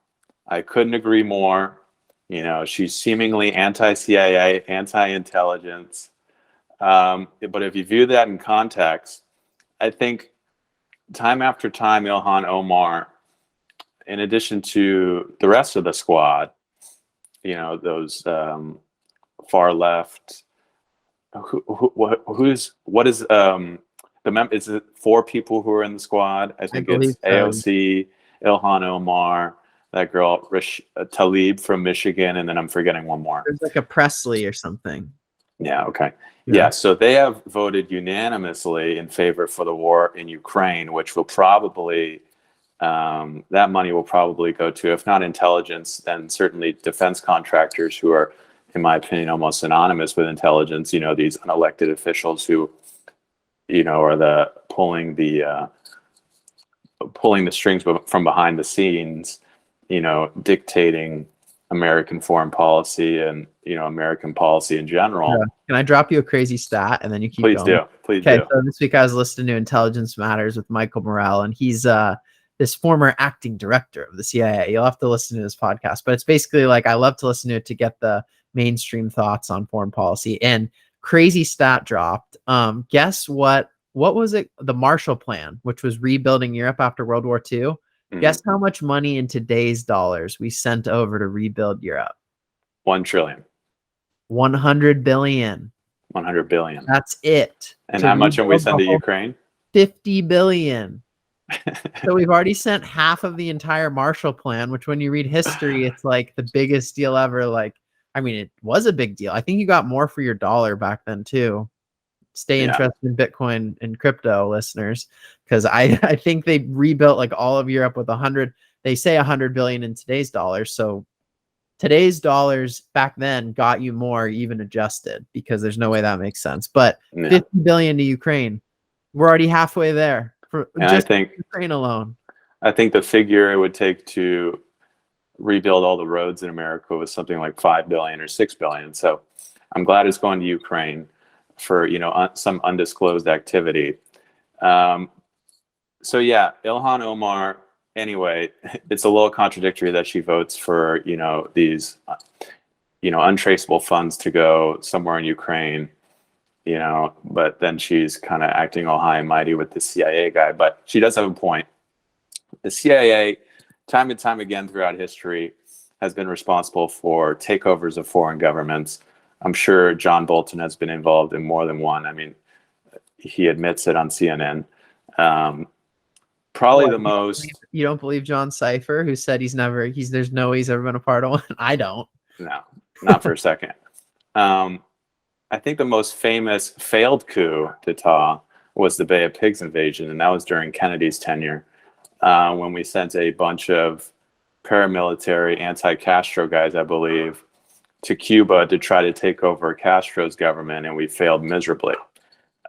I couldn't agree more. She's seemingly anti-CIA, anti-intelligence. But if you view that in context, I think time after time, Ilhan Omar, in addition to the rest of the squad, those far left, is it 4 people who are in the squad? I think it's AOC, Ilhan Omar, that girl, Tlaib from Michigan, and then I'm forgetting one more. There's like a Presley or something. Yeah, okay. Yeah, so they have voted unanimously in favor for the war in Ukraine, which will probably, that money will probably go to, if not intelligence, then certainly defense contractors who are, in my opinion, almost synonymous with intelligence. These unelected officials who, are pulling the strings from behind the scenes, dictating American foreign policy and American policy in general. Yeah. Can I drop you a crazy stat and then you keep going? Please do. So this week I was listening to Intelligence Matters with Michael Morrell, and he's this former acting director of the CIA. You'll have to listen to this podcast, but it's basically like, I love to listen to it to get the mainstream thoughts on foreign policy. And crazy stat dropped. Guess what? What was it? The Marshall Plan, which was rebuilding Europe after World War II. Guess how much money in today's dollars we sent over to rebuild Europe? 1 trillion. 100 billion. 100 billion. That's it. And how much have we sent to Ukraine? 50 billion. So we've already sent half of the entire Marshall Plan, which when you read history, it's like the biggest deal ever. Like, I mean, it was a big deal. I think you got more for your dollar back then too. Stay interested in Bitcoin and crypto, listeners, because I think they rebuilt like all of Europe with 100. They say 100 billion in today's dollars. So today's dollars back then got you more, even adjusted, because there's no way that makes sense. But 50 billion to Ukraine, we're already halfway there for just Ukraine alone. I think the figure it would take to rebuild all the roads in America was something like 5 billion or 6 billion. So I'm glad it's going to Ukraine for some undisclosed activity. So yeah, Ilhan Omar. Anyway, it's a little contradictory that she votes for these untraceable funds to go somewhere in Ukraine, but then she's kind of acting all high and mighty with the CIA guy. But she does have a point. The CIA, time and time again throughout history, has been responsible for takeovers of foreign governments. I'm sure John Bolton has been involved in more than one. I mean, he admits it on CNN. Probably What, the most. you don't believe John Sipher, who said there's no way he's ever been a part of one? I don't. No, not for a second. I think the most famous failed coup d'etat was the Bay of Pigs invasion, and that was during Kennedy's tenure, when we sent a bunch of paramilitary anti-Castro guys, I believe, to Cuba to try to take over Castro's government, and we failed miserably.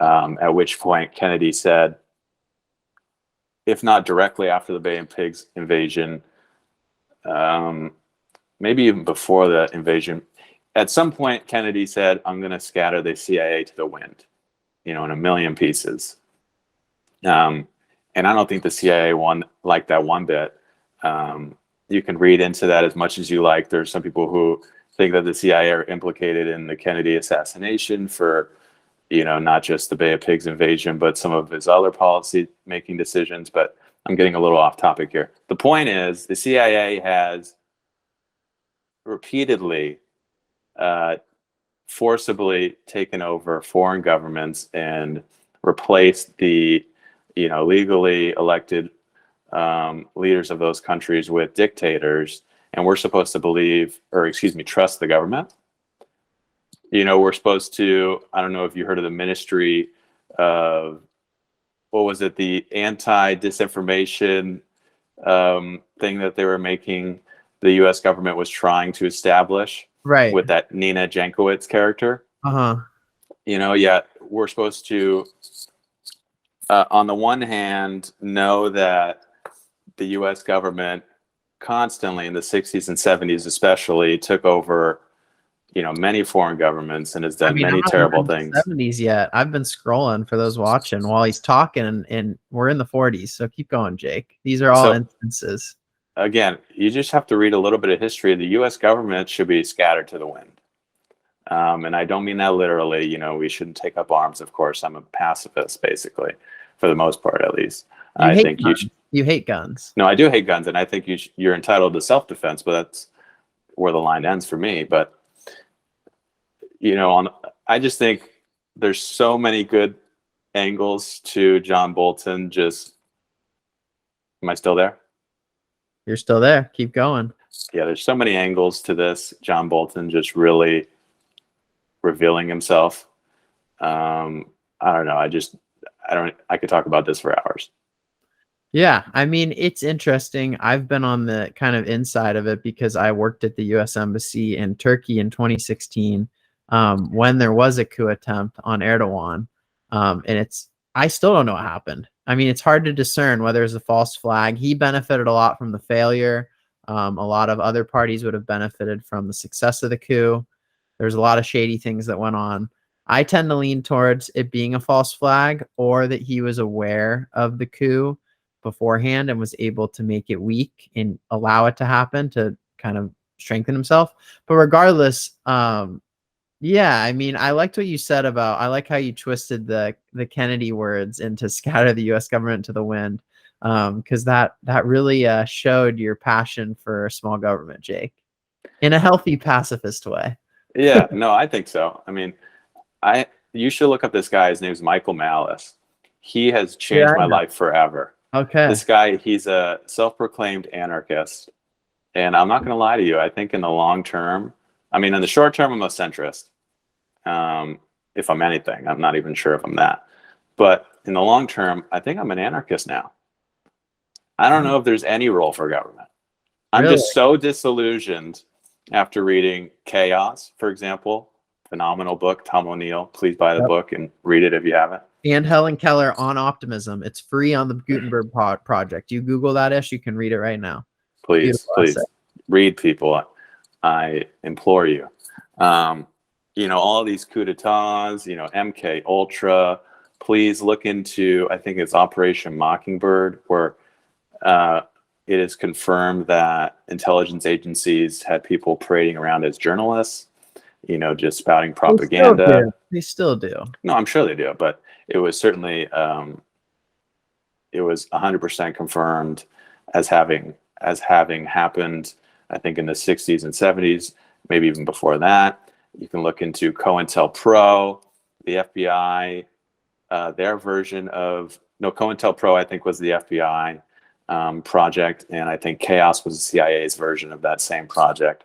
At which point Kennedy said, if not directly after the Bay of Pigs invasion, maybe even before the invasion, at some point Kennedy said, I'm going to scatter the CIA to the wind, in a million pieces. And I don't think the CIA won like that one bit. You can read into that as much as you like. There's some people who think that the CIA are implicated in the Kennedy assassination for, not just the Bay of Pigs invasion, but some of his other policy making decisions. But I'm getting a little off topic here. The point is, the CIA has repeatedly forcibly taken over foreign governments and replaced the, legally elected leaders of those countries with dictators. And we're supposed to trust the government. We're supposed to, I don't know if you heard of the Ministry of, what was it, the anti-disinformation thing that they were making, the U.S. government was trying to establish, right, with that Nina Jankowicz character. Yet we're supposed to, on the one hand, know that the U.S. government constantly in the 60s and 70s especially took over, many foreign governments and has done many terrible things. 70s yet. I've been scrolling for those watching while he's talking, and we're in the 40s. So keep going, Jake. These are all instances. Again, you just have to read a little bit of history. The U.S. government should be scattered to the wind. And I don't mean that literally. We shouldn't take up arms, of course. I'm a pacifist, basically, for the most part, at least. You hate guns. No, I do hate guns, and I think you're entitled to self-defense, but that's where the line ends for me. But, I just think there's so many good angles to John Bolton. Am I still there? You're still there. Keep going. Yeah, there's so many angles to this. John Bolton just really revealing himself. I don't know. I could talk about this for hours. Yeah, I mean, it's interesting. I've been on the kind of inside of it because I worked at the U.S. Embassy in Turkey in 2016 when there was a coup attempt on Erdogan. And I still don't know what happened. I mean, it's hard to discern whether it's a false flag. He benefited a lot from the failure. A lot of other parties would have benefited from the success of the coup. There's a lot of shady things that went on. I tend to lean towards it being a false flag, or that he was aware of the coup beforehand and was able to make it weak and allow it to happen to kind of strengthen himself. But regardless, yeah, I mean, I liked what you said I like how you twisted the Kennedy words into scatter the U.S. government to the wind, because that really showed your passion for small government, Jake, in a healthy pacifist way. Yeah, no, I think so. I mean, you should look up this guy. His name's Michael Malice. He has changed my life forever. Okay. This guy, he's a self-proclaimed anarchist. And I'm not going to lie to you. I think in the long term, in the short term, I'm a centrist. If I'm anything, I'm not even sure if I'm that. But in the long term, I think I'm an anarchist now. I don't know if there's any role for government. I'm just so disillusioned after reading Chaos, for example. Phenomenal book, Tom O'Neill. Please buy the book and read it if you haven't. And Helen Keller, On Optimism. It's free on the Gutenberg Project. You Google that ish, you can read it right now. Please read, people. I implore you. All these coup d'etats, MK Ultra. Please look into, I think it's Operation Mockingbird, where it is confirmed that intelligence agencies had people parading around as journalists, just spouting propaganda. They still do. No, I'm sure they do, but it was certainly, it was 100% confirmed as having happened, I think, in the 60s and 70s, maybe even before that. You can look into COINTELPRO, the FBI, their version of no, COINTELPRO, I think, was the FBI project, and I think Chaos was the CIA's version of that same project.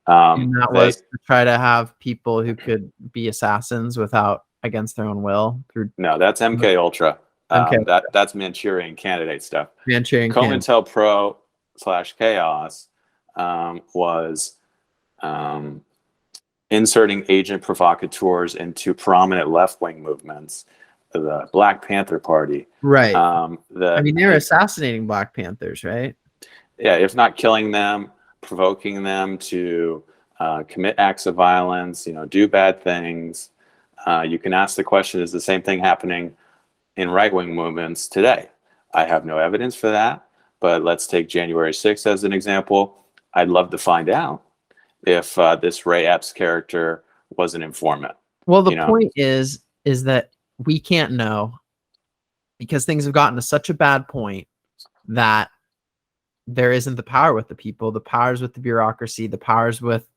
And that was to try to have people who could be assassins without against their own will. No, that's MK Ultra. That's Manchurian Candidate stuff. Manchurian Candidate. COINTELPRO / Chaos was inserting agent provocateurs into prominent left-wing movements, the Black Panther Party. Right. I mean, they were assassinating Black Panthers, right? Yeah, if not killing them, provoking them to commit acts of violence, do bad things. You can ask the question, is the same thing happening in right-wing movements today? I have no evidence for that, but let's take January 6th as an example. I'd love to find out if this Ray Epps character was an informant. Well, the point is that we can't know, because things have gotten to such a bad point that there isn't the power with the people. The power's with the bureaucracy. The power's with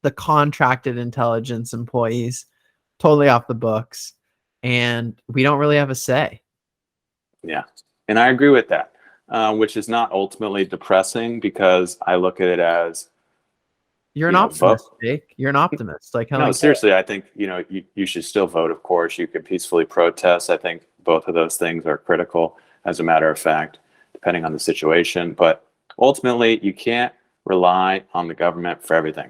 the contracted intelligence employees, totally off the books. And we don't really have a say. Yeah. And I agree with that, which is not ultimately depressing, because I look at it as, you're an optimist, Jake. You're an optimist. Like, no, seriously, I think, you should still vote, of course. You could peacefully protest. I think both of those things are critical, as a matter of fact, depending on the situation. But ultimately, you can't rely on the government for everything.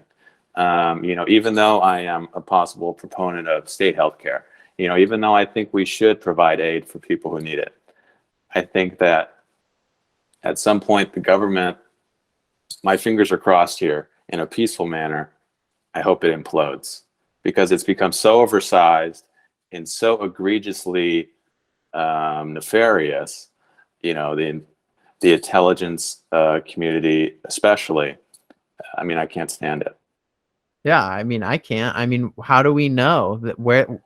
Even though I am a possible proponent of state health care, even though I think we should provide aid for people who need it, I think that at some point the government, my fingers are crossed here, in a peaceful manner, I hope it implodes, because it's become so oversized and so egregiously nefarious. The intelligence community, especially. I mean, I can't stand it. Yeah, I mean, I can't. I mean, how do we know that where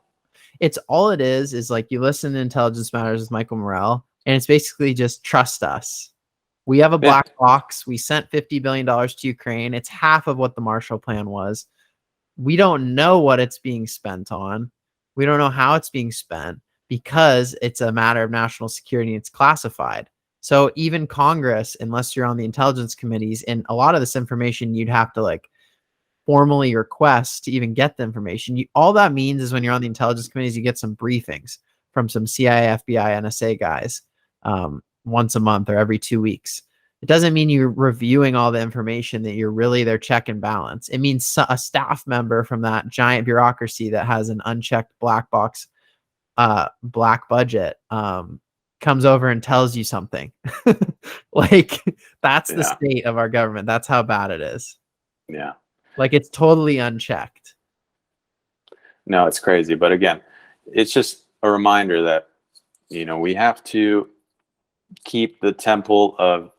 it's all it is like, you listen to Intelligence Matters with Michael Morrell, and it's basically just trust us. We have a black box. We sent $50 billion to Ukraine. It's half of what the Marshall Plan was. We don't know what it's being spent on. We don't know how it's being spent, because it's a matter of national security and it's classified. So even Congress, unless you're on the intelligence committees, and a lot of this information you'd have to formally request to even get the information. All that means is when you're on the intelligence committees, you get some briefings from some CIA, FBI, NSA guys once a month or every 2 weeks. It doesn't mean you're reviewing all the information, that you're really their check and balance. It means a staff member from that giant bureaucracy that has an unchecked black box, black budget, comes over and tells you something. That's the state of our government. That's how bad it is. Yeah. It's totally unchecked. No, it's crazy. But again, it's just a reminder that, we have to keep the temple of,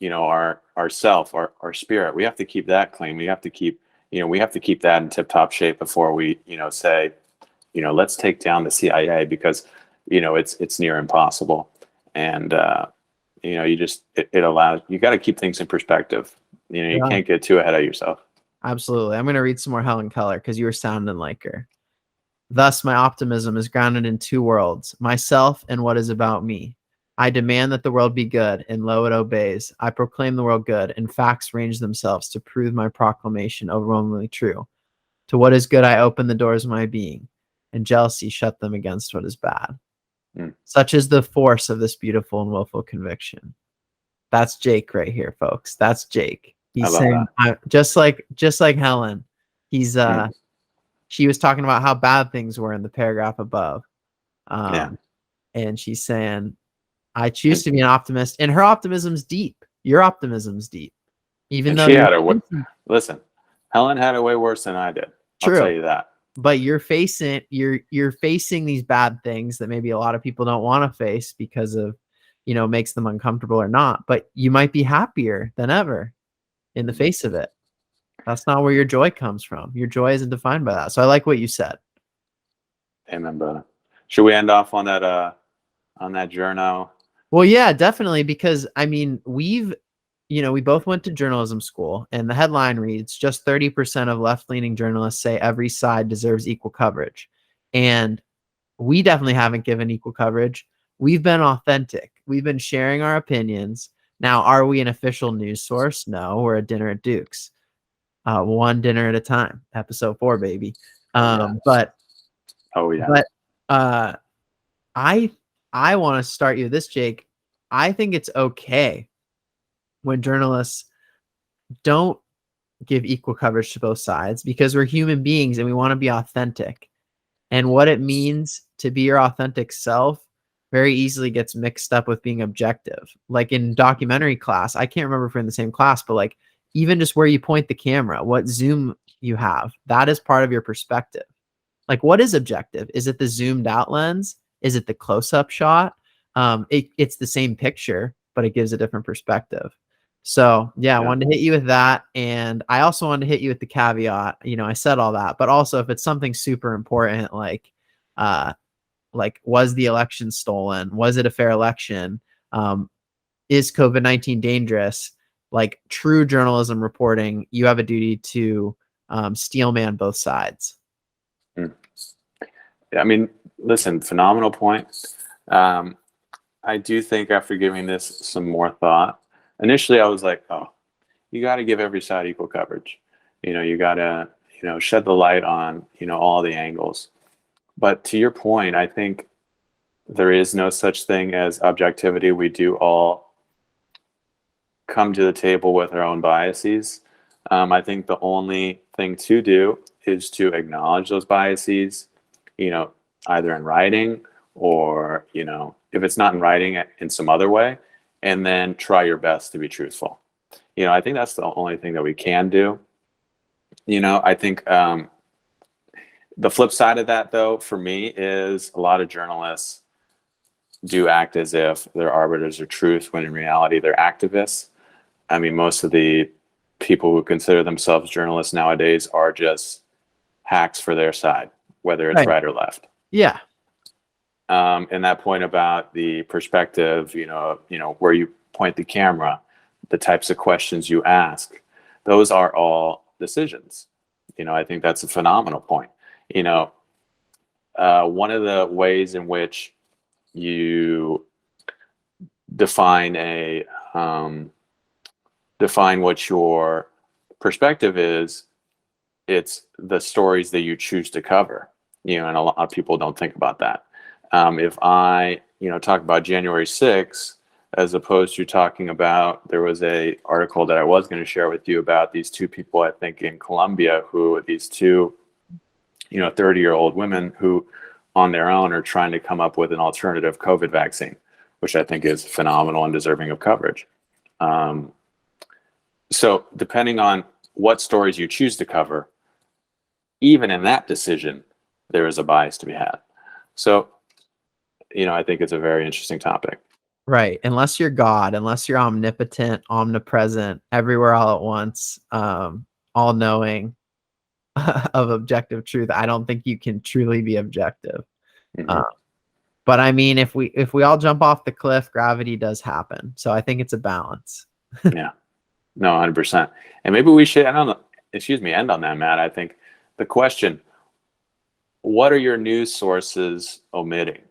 our self, our spirit. We have to keep that clean. We have to keep, that in tip-top shape before we, say, let's take down the CIA, because, it's near impossible. And, it allows, you got to keep things in perspective. You can't get too ahead of yourself. Absolutely. I'm going to read some more Helen Keller, because you were sounding like her. Thus, my optimism is grounded in two worlds, myself and what is about me. I demand that the world be good, and lo, it obeys. I proclaim the world good, and facts range themselves to prove my proclamation overwhelmingly true. To what is good, I open the doors of my being, and jealousy shut them against what is bad. Such is the force of this beautiful and willful conviction. That's Jake right here, folks. That's Jake. He's saying, just like Helen, he's she was talking about how bad things were in the paragraph above. And she's saying, I choose to be an optimist, and her optimism's deep. Your optimism's deep. Even though she had it. Listen, Helen had it way worse than I did. True. I'll tell you that. But you're facing these bad things that maybe a lot of people don't want to face because of, makes them uncomfortable or not. But you might be happier than ever in the face of it. That's not where your joy comes from. Your joy isn't defined by that. So I like what you said. Amen, brother. Should we end off on that journal? Well, yeah, definitely. Because I mean, we both went to journalism school, and the headline reads, just 30% of left-leaning journalists say every side deserves equal coverage. And we definitely haven't given equal coverage, we've been authentic. We've been sharing our opinions. Now, are we an official news source? No, we're a dinner at Duke's. One dinner at a time. Episode 4, baby. But I want to start you with this, Jake. I think it's okay when journalists don't give equal coverage to both sides, because we're human beings and we want to be authentic. And what it means to be your authentic self very easily gets mixed up with being objective. Like in documentary class, I can't remember if we're in the same class, but like even just where you point the camera, what zoom you have, that is part of your perspective. Like, what is objective? Is it the zoomed out lens? Is it the close-up shot? It's the same picture, but it gives a different perspective. So yeah, I wanted to hit you with that. And I also wanted to hit you with the caveat, I said all that, but also if it's something super important, like was the election stolen? Was it a fair election? Is COVID-19 dangerous? Like true journalism reporting, you have a duty to steelman both sides. I mean, listen, phenomenal point. I do think after giving this some more thought, initially I was like, oh, you got to give every side equal coverage. You got to, shed the light on, all the angles. But to your point, I think there is no such thing as objectivity. We do all come to the table with our own biases. I think the only thing to do is to acknowledge those biases, either in writing or, if it's not in writing, in some other way, and then try your best to be truthful. I think that's the only thing that we can do. I think the flip side of that, though, for me, is a lot of journalists do act as if they're arbiters of truth when in reality they're activists. I mean, most of the people who consider themselves journalists nowadays are just hacks for their side, whether it's right or left. Yeah. And that point about the perspective, where you point the camera, the types of questions you ask, those are all decisions. I think that's a phenomenal point. One of the ways in which you define what your perspective is, it's the stories that you choose to cover. And a lot of people don't think about that. If I, talk about January 6th, as opposed to talking about, there was a article that I was going to share with you about these two people, I think in Colombia, these two, 30-year-old women who on their own are trying to come up with an alternative COVID vaccine, which I think is phenomenal and deserving of coverage. So depending on what stories you choose to cover, even in that decision, there is a bias to be had. So, I think it's a very interesting topic. Right. Unless you're God, unless you're omnipotent, omnipresent, everywhere all at once, all knowing of objective truth, I don't think you can truly be objective. Mm-hmm. But I mean, if we all jump off the cliff, gravity does happen. So I think it's a balance. Yeah. No, 100%. And maybe we should end on that, Matt. I think the question, what are your news sources omitting?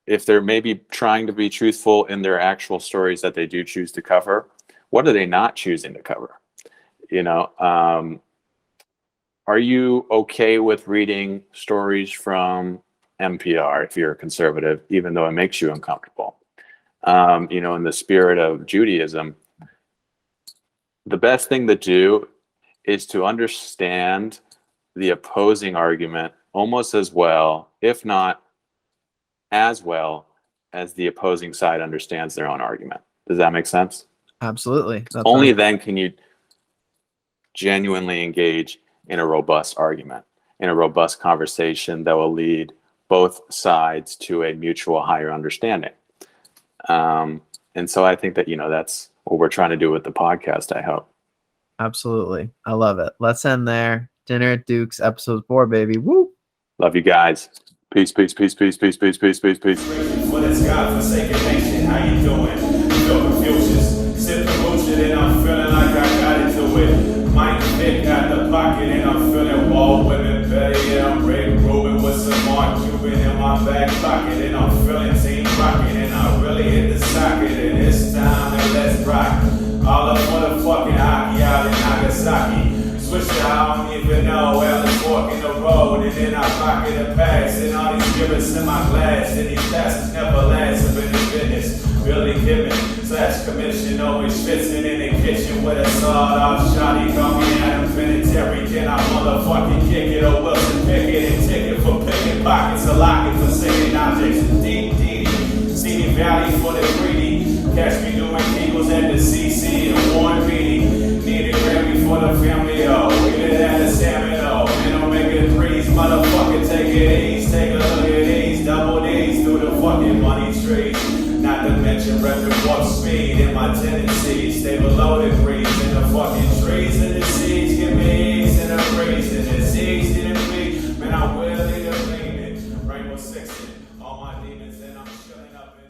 If they're maybe trying to be truthful in their actual stories that they do choose to cover, what are they not choosing to cover? Are you okay with reading stories from NPR if you're a conservative, even though it makes you uncomfortable? In the spirit of Judaism, the best thing to do is to understand the opposing argument almost as well, if not as well, as the opposing side understands their own argument. Does that make sense? Absolutely. Only then can you genuinely engage in a robust argument, in a robust conversation that will lead both sides to a mutual higher understanding. And so I think that, that's what we're trying to do with the podcast, I hope. Absolutely. I love it. Let's end there. Dinner at Duke's, episode 4, baby. Woo! Love you guys. Peace, peace, peace, peace, peace, peace, peace, peace, peace. For this God-forsaken nation, how you doing? Feel confusions, sip the motion, and I'm feeling like I got into it. Mike Vick got the pocket, and I'm feeling wall women better. Yeah, I'm Ray Rubin with some Mark Cuban in my back pocket, and I'm feeling Swisher, I don't even know where I was walking the road, and then I pocket a pass, and all these givers in my glass, and these passes never last. I've been in business, really giving / commission, always schwitzing in the kitchen with a sawed-off shot. He call me Adam Vinatieri, can I motherfucking kick it, or Wilson Pickett, and ticket for picking pockets, a locket for singing objects, and CD Valley for the greedy. Catch me doing Kegels at the CC and Warren Beatty. Need a Grammy for the family, oh. We did have a salmon, oh. Man, don't make it threes, motherfucker, take it easy. Take a look at these, double D's through the fucking money trees. Not to mention record warp speed and my tendencies. Stay below the greens in the fucking trees and the seeds. Give me E's and a breeze and the Z's to the B. Man, I'm willing to lean it. Rainbow Sixing, all my demons, and I'm chilling up in